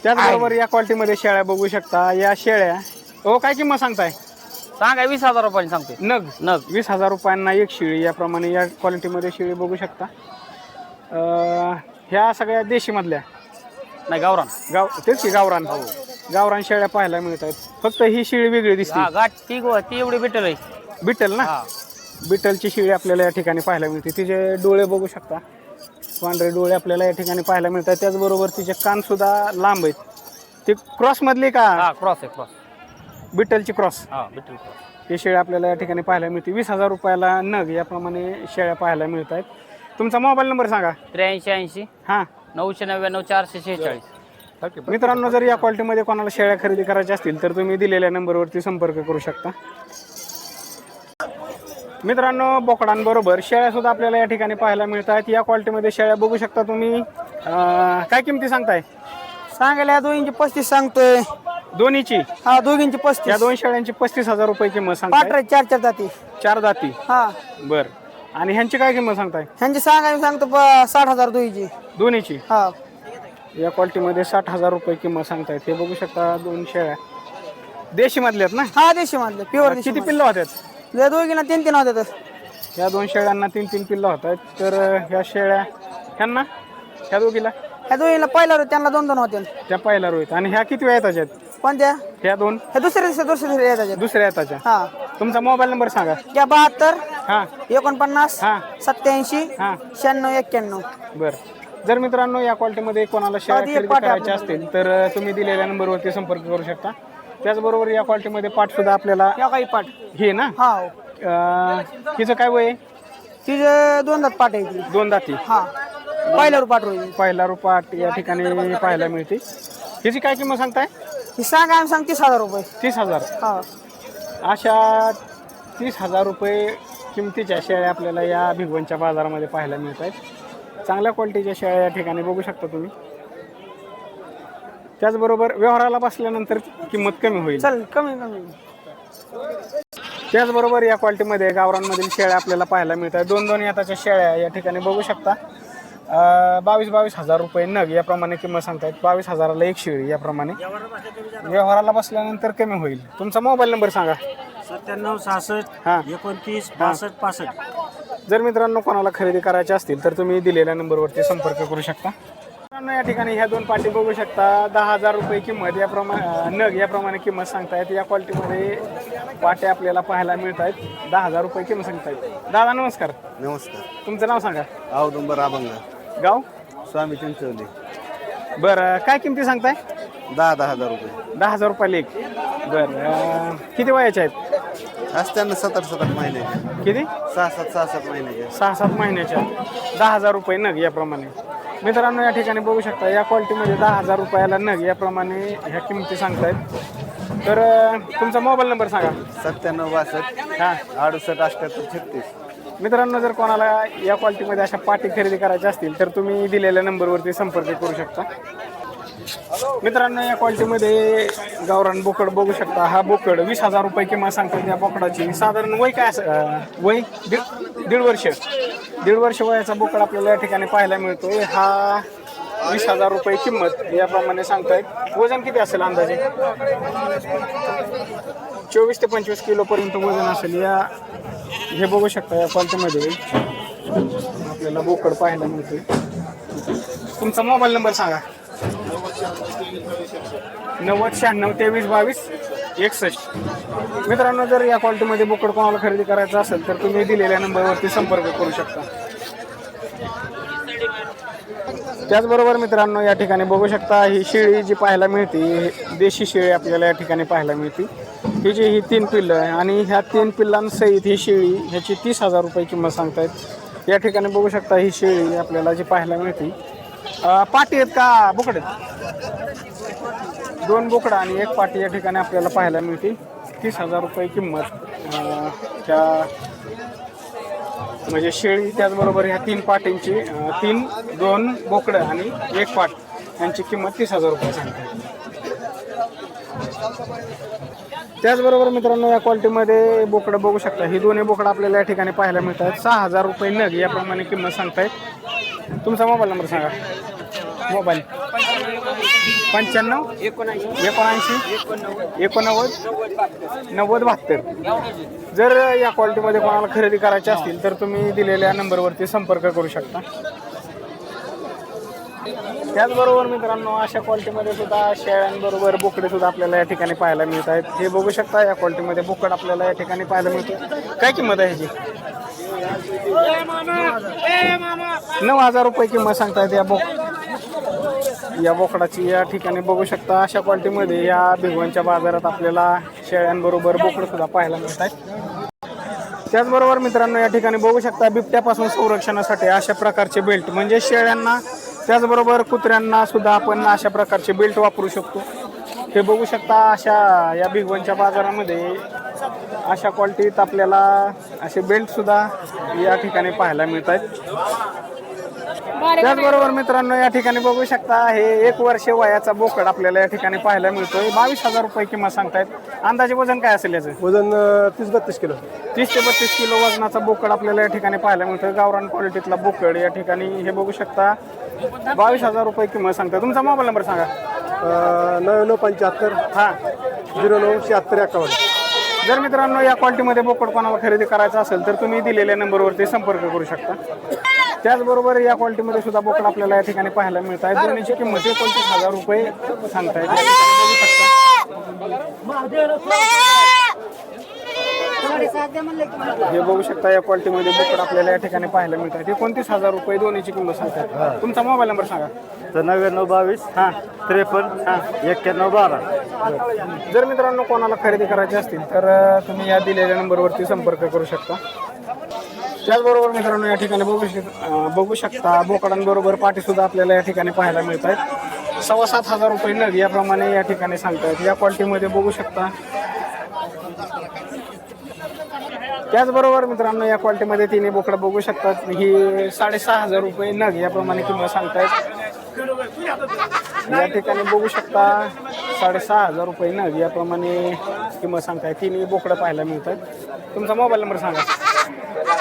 त्याचबरोबर या क्वालिटीमध्ये शेळ्या बघू शकता. या शेळ्या हो काय किंमत सांगताय? सांगा 20,000 रुपयाने सांगते. नग 20,000 रुपयांना एक शेळी. याप्रमाणे या क्वालिटीमध्ये शेळी बघू शकता. ह्या सगळ्या देशीमधल्या नाही गावरान. तेच की गावरान. गावरान शेळ्या पाहायला मिळत आहेत. फक्त ही शेळी वेगळी दिसते. गाठ ती एवढी भेटेल आहे. बिटल ना. बिटलची शेळी आपल्याला या ठिकाणी पाहायला मिळते. तिचे डोळे बघू शकता. पांढरे डोळे आपल्याला या ठिकाणी पाहायला मिळतात. त्याचबरोबर तिचे कान सुद्धा लांब आहेत. ती क्रॉस मधली का? क्रॉस आहे क्रॉस. बिटलची क्रॉस. बिटल क्रॉस. ही शेळ्या आपल्याला या ठिकाणी पाहायला मिळते. 20,000 रुपयाला नग याप्रमाणे शेळ्या पाहायला मिळत आहेत. तुमचा मोबाईल नंबर सांगा. 8380 हां 999 446. मित्रांनो, जर या क्वालिटीमध्ये कोणाला शेळ्या खरेदी करायच्या असतील तर तुम्ही दिलेल्या नंबरवरती संपर्क करू शकता. मित्रांनो, बोकडांबरोबर शेळ्या सुद्धा आपल्याला या ठिकाणी पाहायला मिळतात. या क्वालिटीमध्ये शेळ्या बघू शकता तुम्ही. काय किमती सांगताय? सांगायला दोघींची 35 सांगतोय. दोन्हीची? हा दोघींची 35. या दोन शेळ्यांची 35,000 रुपये किंमत सांगताय. पाठ 4 जाती. 4 दाती. हा बर. आणि ह्यांची काय किंमत सांगताय? ह्यांची सांगतो 60,000 दोघींची. दोन्हीची? हा या क्वालिटीमध्ये 60,000 रुपये किंमत सांगतायत. हे बघू शकता. 2 शेळ्या देशी मधल्यात ना? हा देशी मधले प्युअर. किती पिल्लं होतात? या दोघींना 3 होत्यात. या 2 शेळ्यांना 3 पिल्लं होत आहेत. तर ह्या शेळ्या ह्यांना ह्या दोघीला ह्या दोघींना पहिला रोज त्यांना 2 होते. त्या पहिल्या रोहित. आणि ह्या किती वेळा येताच्या आहेत? कोणत्या? ह्या 2 ह्या दुसऱ्या येतात. दुसऱ्या येताच्या. हा तुमचा मोबाईल नंबर सांगा. या 72 हां 49 हां 87 हां 96 91. बरं. जर मित्रांनो या क्वालिटीमध्ये कोणाला शेळ्या खरेदी करायच्या असतील तर तुम्ही दिलेल्या नंबरवरती संपर्क करू शकता. त्याचबरोबर या क्वालिटीमध्ये पाठ सुद्धा आपल्याला या काही पाठ हे ना. हा तिचं काय वय आहे? तिचे 2 दात पाठ आहे ती. 2 दाती. हा पहिला पाठ होईल. पहिला रुपाट या ठिकाणी पाहायला मिळते. हिची काय किंमत सांगताय? ही सांगा 30,000 रुपये. 30,000. हा अशा 30,000 रुपये किमतीच्या शेळ्या आपल्याला या भिगवणच्या बाजारामध्ये पाहायला मिळत आहेत. चांगल्या क्वालिटीच्या शेळ्या या ठिकाणी बघू शकता तुम्ही. त्याचबरोबर व्यवहाराला बसल्यानंतर किंमत कमी होईल. चल कमी. त्याचबरोबर या क्वालिटीमध्ये गावरांमधील शेळ्या आपल्याला पाहायला मिळतात. 2 याताच्या शेळ्या या ठिकाणी बघू शकता. 22,000 रुपये नग याप्रमाणे किंमत सांगतायत. 22,000ला एक शेळी याप्रमाणे. व्यवहाराला बसल्यानंतर कमी होईल. तुमचा मोबाईल नंबर सांगा. 97 66 हां 29 62 65. जर मित्रांनो कोणाला खरेदी करायचे असतील तर तुम्ही दिलेल्या नंबरवरती संपर्क करू शकता. मित्रांनो, या ठिकाणी ह्या 2 पाटी बघू शकता. 10,000 रुपये किंमत याप्रमाणे नग याप्रमाणे किंमत सांगतायत. या क्वालिटीमध्ये पाट्या आपल्याला पाहायला मिळत आहेत. 10,000 रुपये किंमत सांगतायत. दादा नमस्कार. नमस्कार. तुमचं नाव सांगा. औदुंबर अभंग. गाव? स्वामी चिंचवली. बरं. काय किमती सांगताय? 10,000 रुपये. 10,000 रुपयाला एक. बरं. किती वयाचे आहेत? असत्यांना 7-7 महिन्याचे. किती? 6-7 महिन्याचे. 6-7 महिन्याच्या. 10,000 रुपये नग याप्रमाने. मित्रांनो, या ठिकाणी बघू शकता. या क्वालिटीमध्ये 10,000 रुपयाला नग याप्रमाणे ह्या किमती सांगतायत. तर तुमचा मोबाईल नंबर सांगा. 97 62 हां 68 78 36. मित्रांनो, जर कोणाला या क्वालिटीमध्ये अशा पाटी खरेदी करायच्या असतील तर तुम्ही दिलेल्या नंबरवरती संपर्क करू शकता. मित्रांनो, या क्वालिटीमध्ये गावरान बोकड बघू शकता. हा बोकड 20,000 रुपये किंमत सांगतात. या बोकडाची साधारण वय काय असं? वय 1.5 वर्ष. 1.5 वर्ष वयाचा बोकड आपल्याला या ठिकाणी पाहायला मिळतोय. हा 20,000 रुपये किंमत याप्रमाणे सांगतायत. वजन किती असेल अंदाजे? 24 ते 25 किलोपर्यंत वजन असेल. हे बघू शकता. या क्वालिटीमध्ये आपल्याला बोकड पाहायला मिळतोय. तुमचा मोबाईल नंबर सांगा. 90 96 23 22 61. मित्रांनो, जर या क्वालिटीमध्ये बोकड कोणाला खरेदी करायचं असेल तर तुम्ही दिलेल्या नंबरवरती संपर्क करू शकता. त्याचबरोबर मित्रांनो, या ठिकाणी बघू शकता. ही शेळी जी पाहायला मिळते देशी शेळी आपल्याला या ठिकाणी पाहायला मिळते. ही जी 3 पिल्लं आहे आणि ह्या 3 पिल्लांसहित ही शेळी ह्याची 30,000 रुपये किंमत सांगतायत. या ठिकाणी बघू शकता. ही शेळी आपल्याला जी पाहायला मिळते. पाटी आहेत का बोकड आहेत? 2 बोकडं आणि 1 पाटी या ठिकाणी आपल्याला पाहायला मिळते. 30,000 रुपये किंमत त्या म्हणजे शेळी. त्याचबरोबर ह्या 3 पाटींची 2 बोकडं आणि 1 पाट यांची किंमत 30,000 रुपये सांगते. त्याचबरोबर मित्रांनो, या क्वालिटीमध्ये बोकडं बघू शकता. ही 2 बोकडं आपल्याला या ठिकाणी पाहायला मिळतात. 6,000 रुपये नग याप्रमाणे किंमत सांगतायत. तुमचा मोबाईल नंबर सांगा. मोबाईल 95 79 90 जर या क्वालिटीमध्ये कोणाला खरेदी करायची असतील तर तुम्ही दिलेल्या नंबरवरती संपर्क करू शकता. त्याचबरोबर मित्रांनो अशा क्वालिटीमध्ये सुद्धा शेळ्यांबरोबर बोकडे सुद्धा आपल्याला या ठिकाणी पाहायला मिळत आहेत. हे बघू शकता या क्वालिटीमध्ये बोकड आपल्याला या ठिकाणी पाहायला मिळते. काय किंमत आहे ह्याची? 9,000 रुपये किंमत सांगतायत या बोकडाची. या ठिकाणी बघू शकता अशा क्वालिटीमध्ये या भिगवणच्या बाजारात आपल्याला शेळ्यांबरोबर बोकड सुद्धा पाहायला मिळत आहेत. त्याचबरोबर मित्रांनो या ठिकाणी बघू शकता बिबट्यापासून संरक्षणासाठी अशा प्रकारचे बेल्ट म्हणजे शेळ्यांना त्याचबरोबर कुत्र्यांना सुद्धा आपण अशा प्रकारचे बेल्ट वापरू शकतो. हे बघू शकता अशा या भिगवणच्या बाजारामध्ये अशा क्वालिटीत आपल्याला असे बेल्ट सुद्धा या ठिकाणी पाहायला मिळत आहेत. त्याचबरोबर मित्रांनो या ठिकाणी बघू शकता हे 1 वर्ष वयाचा बोकड आपल्याला या ठिकाणी पाहायला मिळतोय. 22,000 रुपये किंमत सांगतायत. अंदाजे वजन काय असेल याचं? वजन 30-32 किलो. 30 ते 32 किलो वजनाचा बोकड आपल्याला या ठिकाणी पाहायला मिळतोय. गावरान क्वालिटीतला बोकड या ठिकाणी हे बघू शकता 22,000 रुपये किंमत सांगताय. तुमचा मोबाईल नंबर सांगा. 9975 हां 097651. जर मित्रांनो या क्वालिटीमध्ये बोकड कोणाला खरेदी करायचा असेल तर तुम्ही दिलेल्या नंबरवरती संपर्क करू शकता. त्याचबरोबर या क्वालिटीमध्ये सुद्धा बोकड आपल्याला या ठिकाणी पाहायला मिळत आहे. दोन्हीची किंमत 29,000 रुपये सांगतायत. बघू शकता हे बघू शकता या क्वालिटीमध्ये बोकड आपल्याला या ठिकाणी पाहायला मिळत आहे. 29,000 रुपये दोन्हीची किंमत सांगतात. तुमचा मोबाईल नंबर सांगा. 9922 हां 53 91 12. जर मित्रांनो कोणाला खरेदी करायची असतील तर तुम्ही या दिलेल्या नंबरवरती संपर्क करू शकता. त्याचबरोबर मित्रांनो या ठिकाणी बघू शकता बोकडांबरोबर पाटीसुद्धा आपल्याला या ठिकाणी पाहायला मिळत आहेत. 7,500 रुपये नग याप्रमाणे या ठिकाणी सांगतायत. या क्वालिटीमध्ये बघू शकता. त्याचबरोबर मित्रांनो या क्वालिटीमध्ये तिन्ही बोकडं बघू शकतात. ही 6,500 रुपये नग याप्रमाणे किंमत सांगतायत. या ठिकाणी बघू शकता 6,500 रुपये नग याप्रमाणे किंमत सांगताय. तिन्ही बोकडं पाहायला मिळतात. तुमचा मोबाईल नंबर सांगा.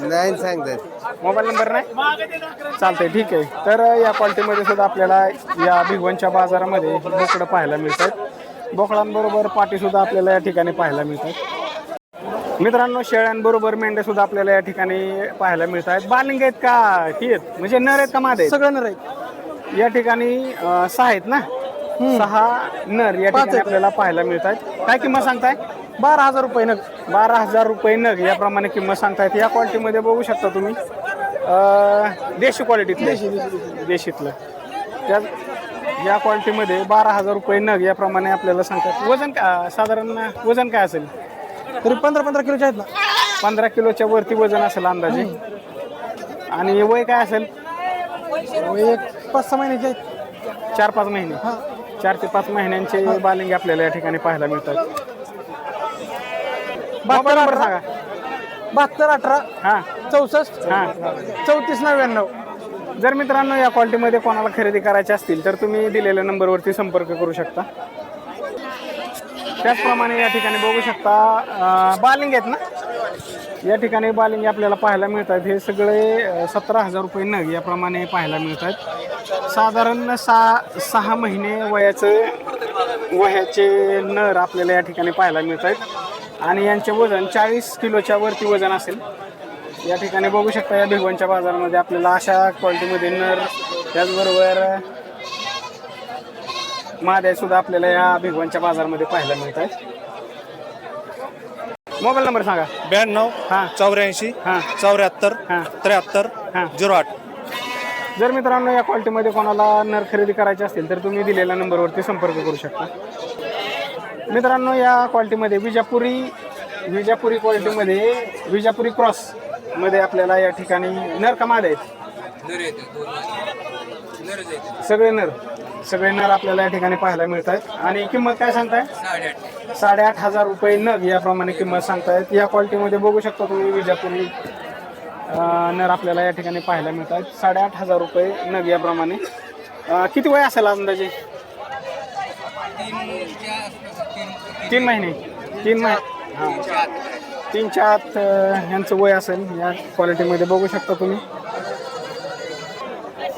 नाही सांगतायत. मोबाईल नंबर नाही चालतंय ठीक आहे. तर या क्वालिटीमध्ये सुद्धा आपल्याला या भिगवणच्या बाजारामध्ये बोकडं पाहायला मिळतात. बोकडांबरोबर पाटीसुद्धा आपल्याला या ठिकाणी पाहायला मिळतात. मित्रांनो शेळ्यांबरोबर मेंढ्या सुद्धा आपल्याला या ठिकाणी पाहायला मिळत आहेत. बालिंग आहेत का ही आहेत म्हणजे नर आहेत का माद आहेत? सगळं नर आहेत. या ठिकाणी 6 आहेत ना. 6 नर या ठिकाणी आपल्याला पाहायला मिळत आहेत. काय किंमत सांगताय? 12,000 रुपये नग. 12,000 रुपये नग याप्रमाणे किंमत सांगतायत. या क्वालिटीमध्ये बघू शकता तुम्ही देशी क्वालिटीतलं देशीतलं त्या या क्वालिटीमध्ये 12,000 रुपये नग याप्रमाणे आपल्याला सांगतात. वजन साधारण वजन काय असेल? तरी 15 किलोचे आहेत ना. 15 किलोच्या वरती वजन असेल अंदाजे. आणि वय काय असेल? एक 5-6 महिन्याचे आहेत. 4-5 महिने. 4 ते 5 महिन्यांचे बालिंगे आपल्याला या ठिकाणी पाहायला मिळतात. मोबाईल नंबर सांगा. 72 18 हां 64 हां 34 99. जर मित्रांनो या क्वालिटीमध्ये कोणाला खरेदी करायची असतील तर तुम्ही दिलेल्या नंबरवरती संपर्क करू शकता. त्याचप्रमाणे या ठिकाणी बघू शकता बालिंग आहेत ना. या ठिकाणी बालिंगे आपल्याला पाहायला मिळतात. हे सगळे 17,000 रुपये नग याप्रमाणे पाहायला मिळतात. साधारण 6 महिने वयाचे नर आपल्याला या ठिकाणी पाहायला मिळत आहेत. आणि यांचे वजन 40 किलोच्या वरती वजन असेल. या ठिकाणी बघू शकता या भिगवणच्या बाजारामध्ये आपल्याला अशा क्वालिटीमध्ये नर त्याचबरोबर माद्या सुद्धा आपल्याला या भिगवणच्या बाजारामध्ये पाहायला मिळत आहेत. मोबाईल नंबर सांगा. 92 हां 84 हां 74 हां 73 हां 08. जर मित्रांनो या क्वालिटीमध्ये कोणाला नर खरेदी करायची असतील तर तुम्ही दिलेल्या नंबरवरती संपर्क करू शकता. मित्रांनो या क्वालिटीमध्ये विजापुरी क्वालिटीमध्ये विजापुरी क्रॉसमध्ये आपल्याला या ठिकाणी नर का माद आहेत? सगळे नर आपल्याला या ठिकाणी पाहायला मिळत आहेत. आणि किंमत काय सांगताय? 8,500 रुपये नग याप्रमाणे किंमत सांगतायत. या क्वालिटीमध्ये बघू शकता तुम्ही विजापुरी नर आपल्याला या ठिकाणी पाहायला मिळत आहेत. 8,500 रुपये नग याप्रमाणे. किती वय असेल अंदाजे? 3 महिने. 3 हां 3च्या आत यांचं वय असेल. या क्वालिटीमध्ये बघू शकता तुम्ही.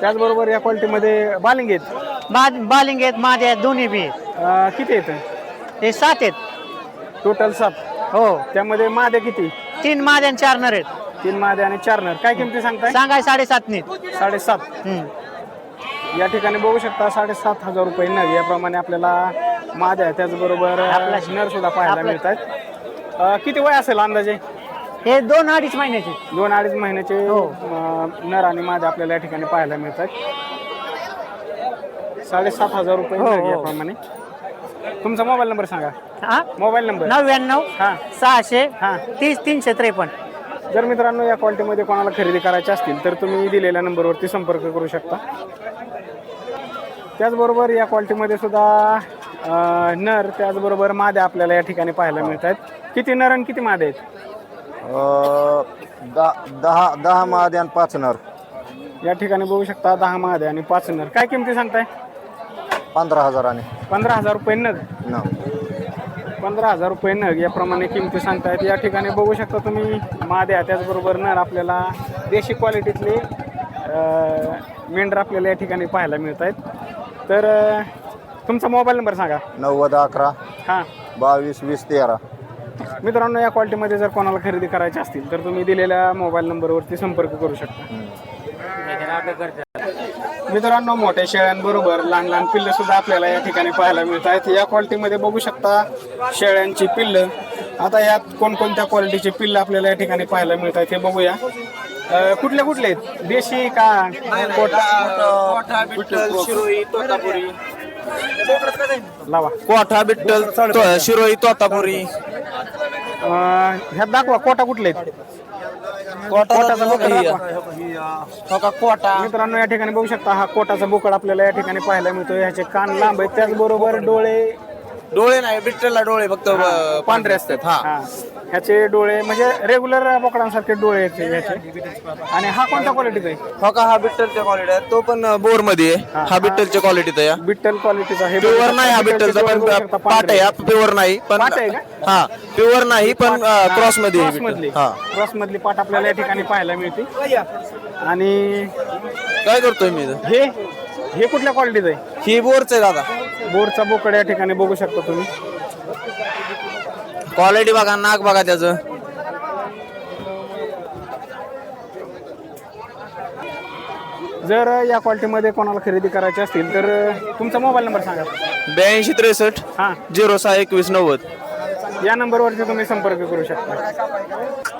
त्याचबरोबर या क्वालिटीमध्ये बालिंग आहेत. बालिंग आहेत माझे आहेत दोन्ही बी आहेत. किती आहेत हे 7 आहेत. टोटल 7. हो त्यामध्ये माद्या किती? 3 माझे आणि 4 नर आहेत. 3 माद्या आणि 4 नर. काय किमती सांगताय? सांगाय 7.5 ने. 7.5. या ठिकाणी बघू शकता 7,500 रुपये नग याप्रमाणे आपल्याला माद्या त्याचबरोबर नर सुद्धा पाहायला मिळतात. किती वय असेल अंदाजे? हे 2-2.5 महिन्याचे. 2-2.5 महिन्याचे नर आणि माद्या आपल्याला या ठिकाणी पाहायला मिळतात. 7,500 रुपये नग याप्रमाणे. तुमचा मोबाईल नंबर सांगा. हा मोबाईल नंबर 99 हां 600 हां 30 353. जर मित्रांनो या क्वालिटीमध्ये कोणाला खरेदी करायची असतील तर तुम्ही दिलेल्या नंबरवरती संपर्क करू शकता. त्याचबरोबर या क्वालिटीमध्ये सुद्धा नर त्याचबरोबर माद्या आपल्याला या ठिकाणी पाहायला मिळतात. किती नर आणि किती माद्या आहेत? 10 माद्या आणि 5 नर. या ठिकाणी बघू शकता 10 माद्या आणि 5 नर. काय किमती सांगताय? 15,000 15,000 रुपये नग. 15,000 रुपये नग याप्रमाणे किमती सांगतायत. या ठिकाणी बघू शकता तुम्ही माद्या त्याचबरोबर नर आपल्याला देशी क्वालिटीतले मेंढर आपल्याला या ठिकाणी पाहायला मिळत आहेत. तर तुमचा मोबाईल नंबर सांगा. 9011 हां 22 20 13. मित्रांनो या क्वालिटीमध्ये जर कोणाला खरेदी करायची असतील तर तुम्ही दिलेल्या मोबाईल नंबरवरती संपर्क करू शकता. मित्रांनो मोठ्या शेळ्यांबरोबर लहान लहान पिल्लं सुद्धा आपल्याला या ठिकाणी पाहायला मिळत आहेत. या क्वालिटीमध्ये बघू शकता शेळ्यांची पिल्लं. आता यात कोणकोणत्या क्वालिटीचे पिल्लं आपल्याला या ठिकाणी पाहायला मिळत आहेत हे बघूया. कुठले कुठले आहेत? देशी का लावा कोठा बिट्टल शिरोई तोतापुरी. ह्यात दाखवा कोटा कुठले आहेत? कोटाचा बोकड दाखवा. कोटा मित्रांनो या ठिकाणी बघू शकता हा कोटाचा बोकड आपल्याला या ठिकाणी पाहायला मिळतो. ह्याचे कान लांब आहेत त्याचबरोबर डोळे नाही बिट्टलला डोळे फक्त पांढरे असतात. हा ह्याचे डोळे म्हणजे रेग्युलर बोकडांसारखे डोळे आहेत ह्याचे. आणि हा कोणत्या क्वालिटीचा आहे? हा बिट्टलच्या क्वालिटी आहे तो पण बोर मध्ये आहे. हा बिट्टलच्या क्वालिटीचा आहे. बिट्टल क्वालिटीचा आहे. प्युअर नाही हा बिट्टलचा पण पाट आहे. प्युअर नाही पण पाट आहे का? हा प्युअर नाही पण क्रॉस मध्ये आहे क्रॉस बिट्टल. मधली हा क्रॉस मधली पाट आपल्याला या ठिकाणी पाहायला मिळते. आणि काय करतोय मी इथं? हे कुठल्या क्वालिटीचं आहे? ही बोरच आहे दादा. बोरचा बोकड या ठिकाणी बघू शकता तुम्ही. क्वालिटी बघा नाक बघा त्याचं. जर या क्वालिटीमध्ये कोणाला खरेदी करायची असतील तर तुमचा मोबाईल नंबर सांगा. 82 63 हां 06 21 90. या नंबरवरती तुम्ही संपर्क करू शकता.